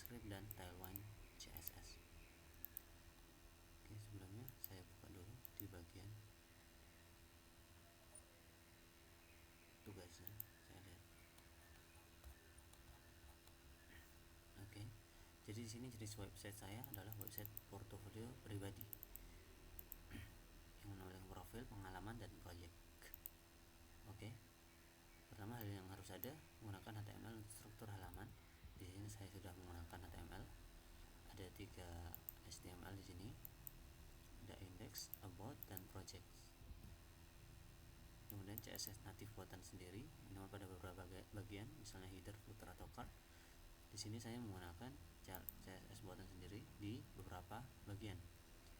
JavaScript dan Tailwind CSS. Oke, sebelumnya saya buka dulu di bagian tugasnya, saya lihat. Oke, jadi di sini jenis website saya adalah website portofolio pribadi yang menampilkan profil, pengalaman, dan project. Oke, pertama hal yang harus ada menggunakan HTML untuk struktur halaman. Di sini saya sudah menggunakan HTML. Ada 3 HTML di sini. Ada index, about, dan project. Kemudian CSS natif buatan sendiri, namun pada beberapa bagian, misalnya header, footer, atau card. Di sini saya menggunakan CSS buatan sendiri di beberapa bagian,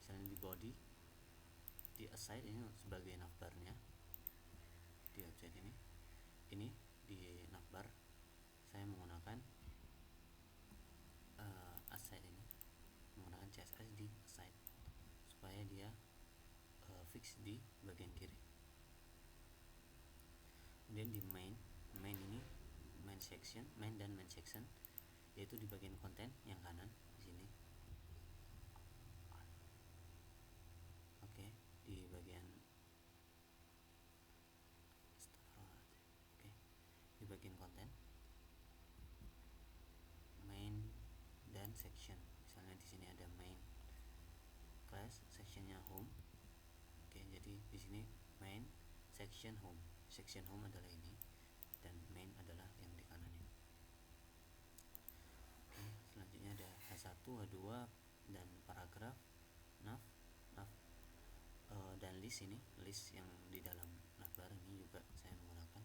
misalnya di body, di aside ini sebagai navbarnya di website ini di navbar saya menggunakan aside ini, menggunakan CSS di aside supaya dia fix di bagian kiri. Kemudian di main ini main dan main section, yaitu di bagian konten yang kanan di sini. Oke, di bagian di bagian konten, main dan section. Misalnya di sini ada main class, sectionnya home. Oke, jadi di sini main, section home. Section home adalah ini dan main adalah yang di kanan ini. Oke, selanjutnya ada H1, H2, dan paragraf, nav, dan list. Ini list yang di dalam navbar ini juga saya menggunakan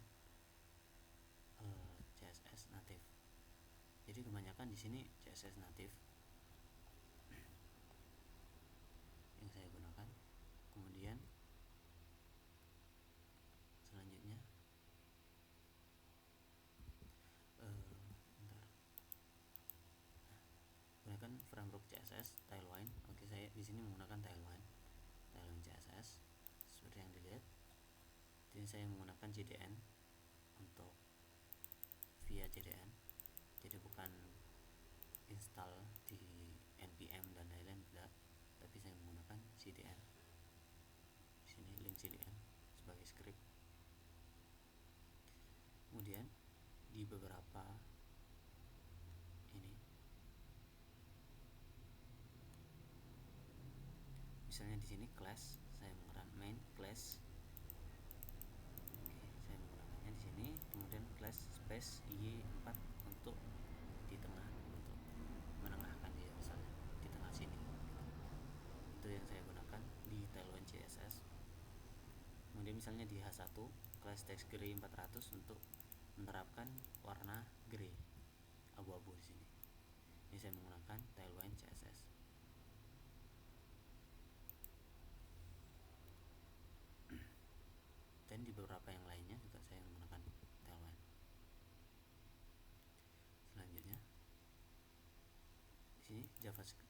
CSS native. Jadi kebanyakan di sini CSS native yang saya gunakan. Kemudian selanjutnya gunakan framework CSS Tailwind. Oke, saya di sini menggunakan Tailwind CSS seperti yang dilihat. Jadi saya menggunakan CDN untuk via CDN, jadi bukan install di npm dan lain-lain, tidak, tapi saya menggunakan CDN. Di sini link CDN sebagai script. Kemudian di beberapa ini, misalnya di sini class, saya menggunakan main class. Oke, saya menggunakannya di sini. Kemudian class space y4 untuk di tengah, untuk menengahkan dia, misalnya di tengah sini. Itu yang saya gunakan di Tailwind CSS. Kemudian misalnya di H1 class text gray 400 untuk menerapkan warna grey, abu-abu di sini. Ini saya menggunakan Tailwind CSS. Dan di beberapa yang lainnya juga saya menggunakan Tailwind. Selanjutnya di sini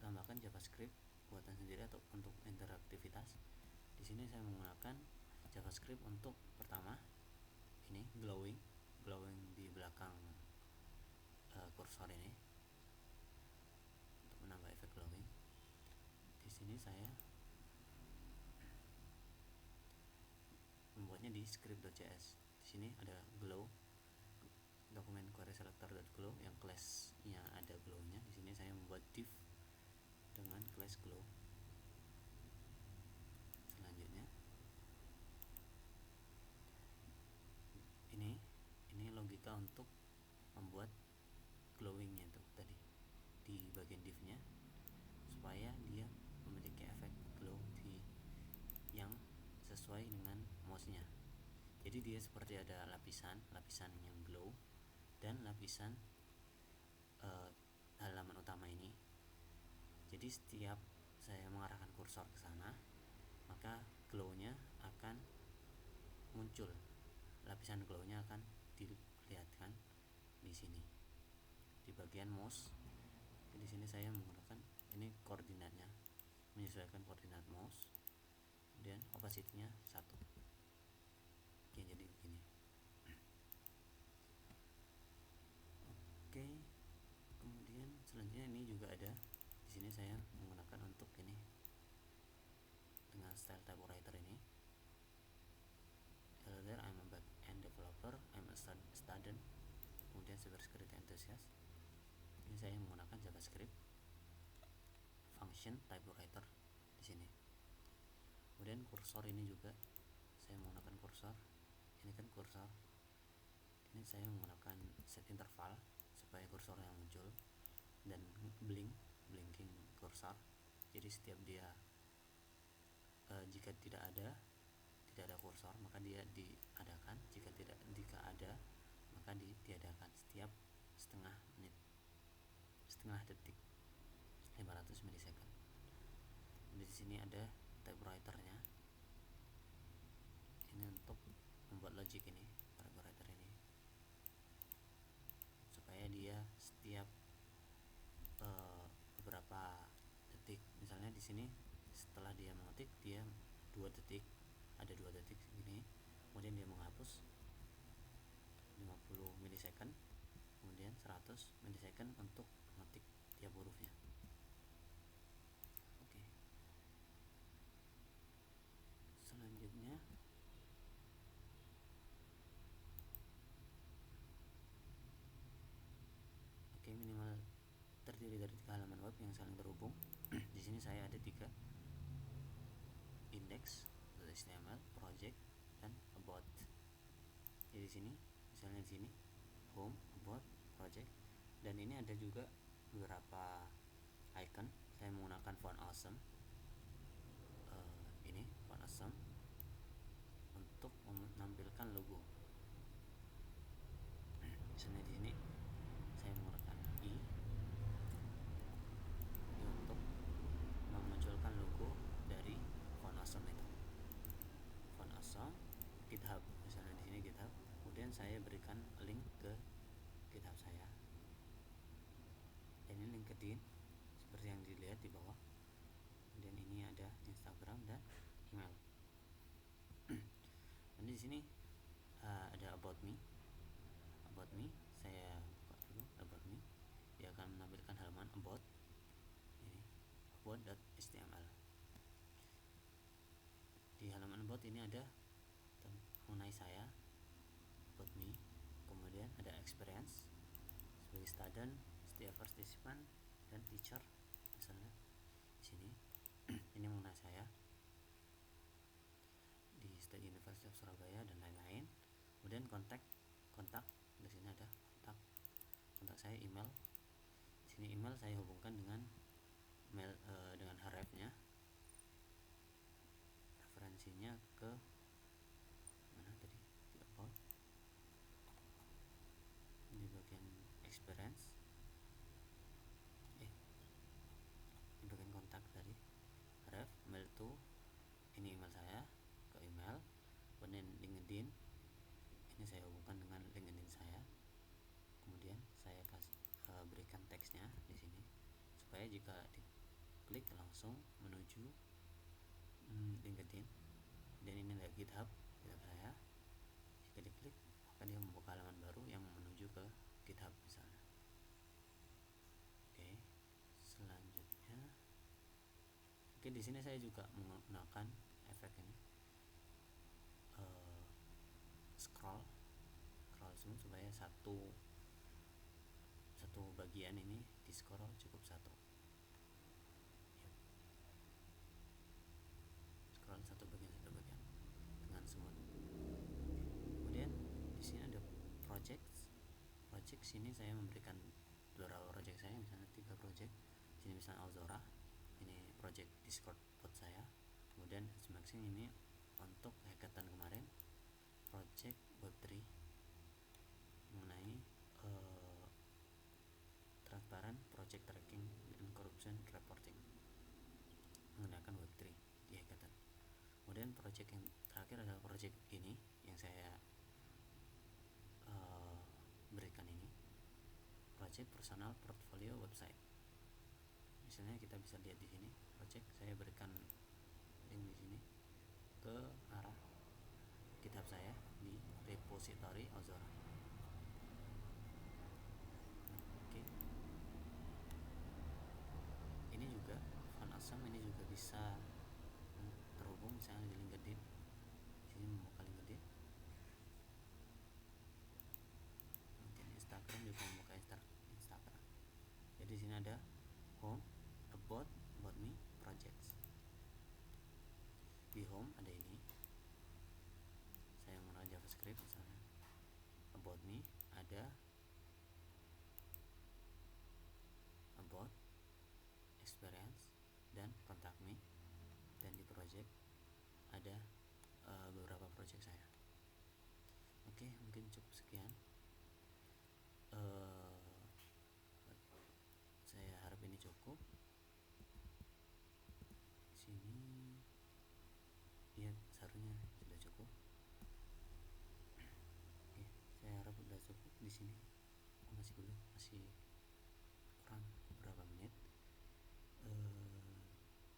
tambahkan JavaScript buatan sendiri atau untuk interaktivitas. Di sini saya menggunakan JavaScript untuk pertama ini glowing di belakang kursor ini untuk menambah efek glowing. Di sini saya membuatnya di script.js. Di sini ada glow, dokumen query selector.glow yang class-nya ada glow-nya. Di sini saya membuat div dengan class glow. Selanjutnya ini logika untuk membuat glowingnya itu tadi di bagian div-nya supaya dia memiliki efek glow yang sesuai dengan mouse-nya. Jadi dia seperti ada lapisan yang glow dan lapisan halaman utama ini. Jadi setiap saya mengarahkan kursor ke sana, maka glow-nya akan muncul, lapisan glow-nya akan dilihatkan di sini di bagian mouse. Di sini saya menggunakan ini koordinatnya, menyesuaikan koordinat mouse. Kemudian opacity-nya 1. Oke, jadi begini. Oke, kemudian selanjutnya selanjutnya ini juga ada di sini, saya menggunakan untuk ini dengan style typewriter ini. Hello there, I'm a back-end developer, I'm a student, kemudian cybersecurity enthusiast. Ini saya menggunakan JavaScript function typewriter di sini. Kemudian kursor ini juga saya menggunakan kursor. Ini kan kursor. Ini saya menggunakan set interval supaya kursor yang muncul, dan blinking kursor. Jadi setiap dia jika tidak ada kursor maka dia diadakan, jika ada maka ditiadakan setiap setengah detik 500 milisecond. Di sini ada typewriternya. Ini untuk membuat logic ini, typewriter ini, supaya dia setiap beberapa detik, misalnya di sini setelah dia mengetik dia 2 detik, ada 2 detik gini, kemudian dia menghapus 50 milisecond, kemudian 100 milisecond untuk mengetik tiap hurufnya. Oke. Selanjutnya minimal terdiri dari 3 halaman web yang saling terhubung. Di sini saya ada 3: index.html, project, dan about. Jadi di sini, misalnya di sini home, about, project, dan ini ada juga beberapa icon. Saya menggunakan font awesome. Ini font awesome untuk menampilkan logo. Misalnya di sini saya menggunakan untuk memunculkan logo dari font awesome itu. Font awesome, GitHub, misalnya di sini GitHub. Kemudian saya berikan link ke GitHub saya. Ini LinkedIn seperti yang dilihat di bawah. Kemudian ini ada Instagram dan email. Dan di sini ada about me. About me, saya buka dulu about me. Dia akan menampilkan halaman about. Ini about.html. Di halaman about ini ada mengenai saya, about me. Kemudian ada experience sebagai student, setiap participant, dan teacher. Misalnya di sini ini mengenai saya di State University of Surabaya dan lain-lain. Kemudian kontak di sini ada kontak saya, email. Di sini email saya hubungkan dengan mail dengan href-nya. Referensinya ke mana tadi? Di about, di bagian experience, di bagian kontak tadi, ref, mail to, ini email saya ke email. Kemudian LinkedIn, ini saya hubungkan dengan LinkedIn saya. Kemudian saya berikan teksnya di sini supaya jika diklik langsung menuju LinkedIn. Dan ini ada GitHub saya. Jika diklik maka dia membuka halaman baru yang menuju ke GitHub misalnya. Oke, selanjutnya di sini saya juga menggunakan efek ini, scroll semua supaya satu bagian ini di scroll cukup satu. Scroll satu bagian dengan smooth. Kemudian di sini ada project sini saya memberikan beberapa project saya, misalnya 3 project. Sini misalnya Auzora, ini project Discord bot saya. Kemudian Hashmaxing ini untuk hackathon kemarin, project Web3 mengenai transparent project tracking and corruption reporting menggunakan Web3 di hackathon. Kemudian project yang terakhir adalah project ini yang saya berikan, ini project personal portfolio website. Misalnya kita bisa lihat di sini project, saya berikan link di sini ke arah GitHub saya di repository Auzora. Oke. juga bisa terhubung misalnya di LinkedIn. Sini membuka LinkedIn, kemudian Instagram juga membuka Instagram. Jadi di sini ada home, about me, projects. Di home ada ini, saya menggunakan JavaScript misalnya. About me ada about, experience, dan contact me. Dan di project ada beberapa project saya. Oke, mungkin cukup sekian. Saya harap ini cukup. Sini ya seharusnya sudah cukup. Oke, saya harap sudah cukup. Di sini masih kurang beberapa menit.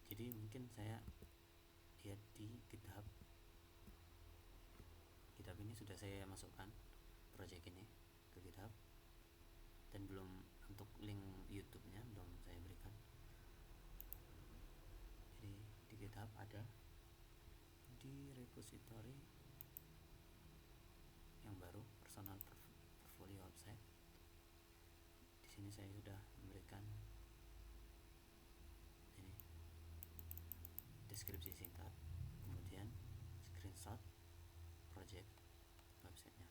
Jadi mungkin saya lihat di GitHub ini sudah saya masukkan project ini ke GitHub, dan belum, untuk link YouTube-nya belum saya berikan. Jadi di GitHub ada di repository yang baru, personal portfolio website. Di sini saya sudah memberikan ini deskripsi singkat, kemudian screenshot project websitenya.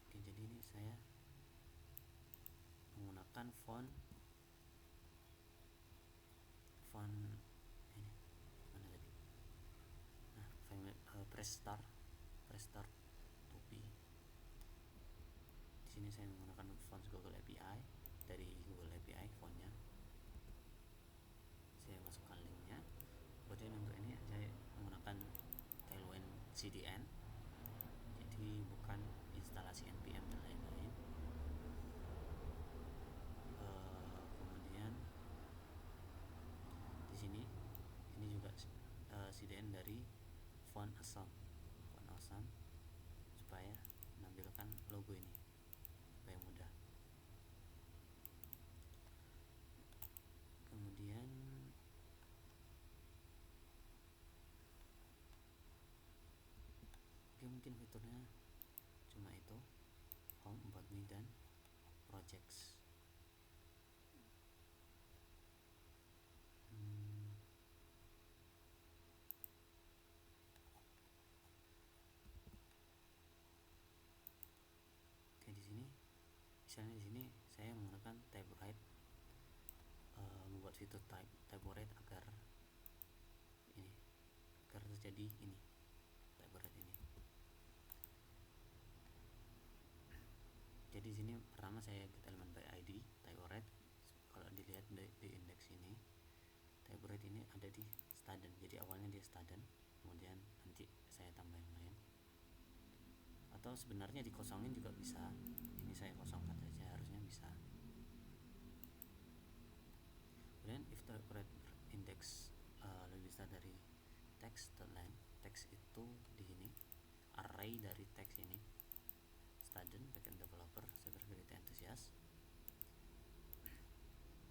Oke, jadi ini saya menggunakan font ini mana tadi? Nah, Press Start Topi. Di sini saya menggunakan font Google API, dari Google API fontnya. Saya masukkan linknya. Kemudian untuk ini saya menggunakan Tailwind CDN, jadi bukan instalasi npm dan lain-lain. Kemudian di sini ini juga CDN dari Font Awesome supaya menampilkan logo ini supaya mudah. Kemudian mungkin fiturnya cuma itu, home, about me, dan projects. Oke, di sini misalnya di sini saya menggunakan typewrite, membuat fitur typewrite agar terjadi ini typewrite ini. Jadi di sini pertama saya get element by ID typewrite. Kalau dilihat di indeks ini, typewrite ini ada di student. Jadi awalnya dia student, kemudian nanti saya tambah yang lain. Atau sebenarnya dikosongin juga bisa. Ini saya kosongkan saja, harusnya bisa. Kemudian if typewrite index lebih besar dari text.line, teks itu di sini array dari teks ini. Student, backend developer, cybersecurity enthusiast.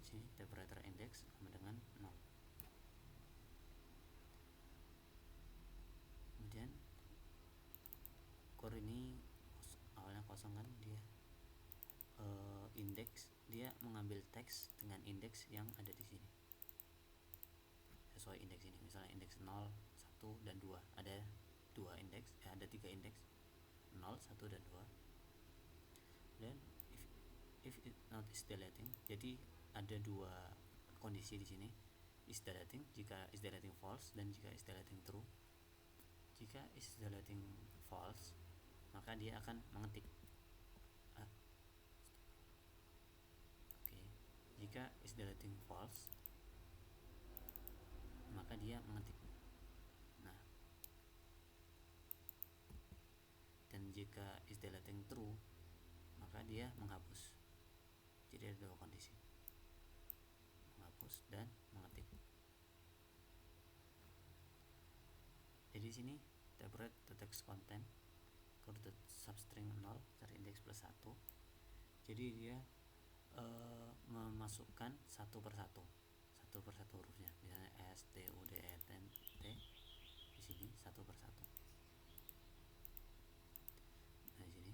Sini typewriter index sama dengan 0. Kemudian core ini awalnya kosong kan, dia indeks, dia mengambil teks dengan indeks yang ada di sini sesuai indeks ini. Misalnya indeks 0, 1, dan 2. Ada 2 indeks, ada 3 indeks, 0, 1, dan 2. Dan if it not is deleting, jadi ada 2 kondisi di sini. Is deleting, jika is deleting false, dan jika is deleting true. Jika is deleting false, maka dia akan mengetik. Jika is deleting false, maka dia mengetik. Nah, dan jika is deleting true, maka dia menghapus. Jadi ada 2 kondisi, menghapus dan mengetik. Jadi di sini typewrite the text content core substring 0 dari index plus 1. Jadi dia memasukkan satu persatu hurufnya, misalnya S T U D E T T, di sini satu persatu. Nah, di sini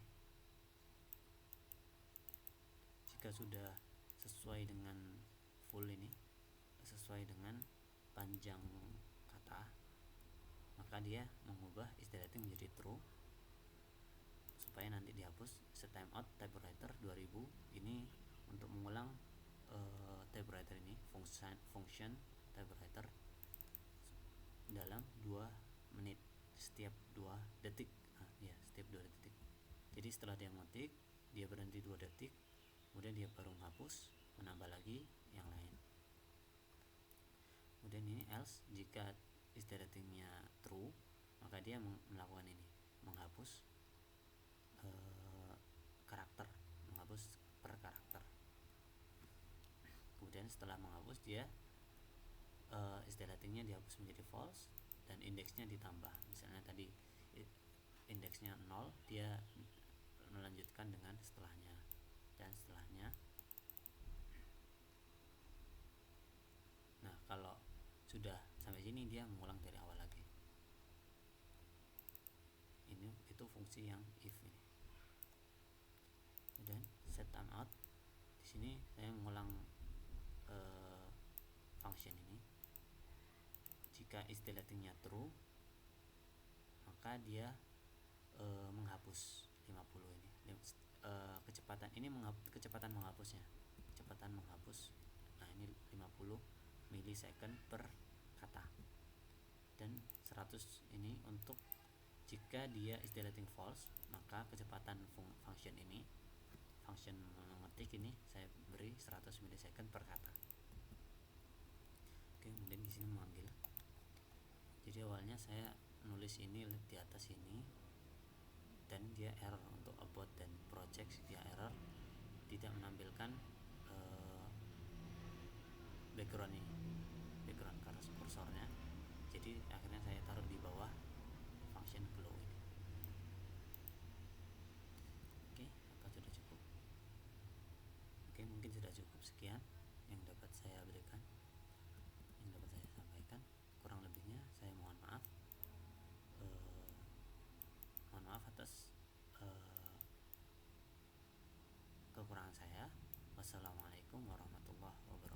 jika sudah sesuai dengan full ini, sesuai dengan panjang kata, maka dia mengubah is deleting menjadi true supaya nanti dihapus. Set timeout typewriter 2000 ini untuk mengulang typewriter ini, function typewriter dalam 2 menit setiap 2 detik. Setiap 2 detik. Jadi setelah dia mengetik, dia berhenti 2 detik, kemudian dia baru menghapus, menambah lagi yang lain. Kemudian ini else, jika is deletingnya true, maka dia melakukan ini, menghapus karakter, menghapus per karakter. Kemudian setelah menghapus, dia is deletingnya dihapus menjadi false dan indeksnya ditambah. Misalnya tadi indeksnya 0, dia melanjutkan dengan setelahnya dan setelahnya. Nah, kalau sudah sampai sini dia mengulang dari awal lagi. Itu fungsi yang if ini. Kemudian set timeout, di sini saya mengulang function ini. Jika is deletingnya true, maka dia menghapus 50 ini. Kecepatan ini kecepatan menghapusnya. Kecepatan menghapus. Nah, ini 50 milisecond per kata. Dan 100 ini untuk jika dia is deleting false, maka kecepatan function ini, function mengetik ini saya beri 100 milisecond per kata. Oke, kemudian di sini memanggil. Jadi awalnya saya nulis ini di atas ini dan dia error untuk about dan project, dia error tidak menampilkan background ini, background kursornya. Jadi akhirnya saya taruh di bawah function glow ini. Oke, apa sudah cukup? Oke, mungkin sudah cukup. Sekian yang dapat saya berikan, yang dapat saya sampaikan. Kurang lebihnya saya mohon maaf. Mohon maaf atas kekurangan saya. Wassalamualaikum warahmatullahi wabarakatuh.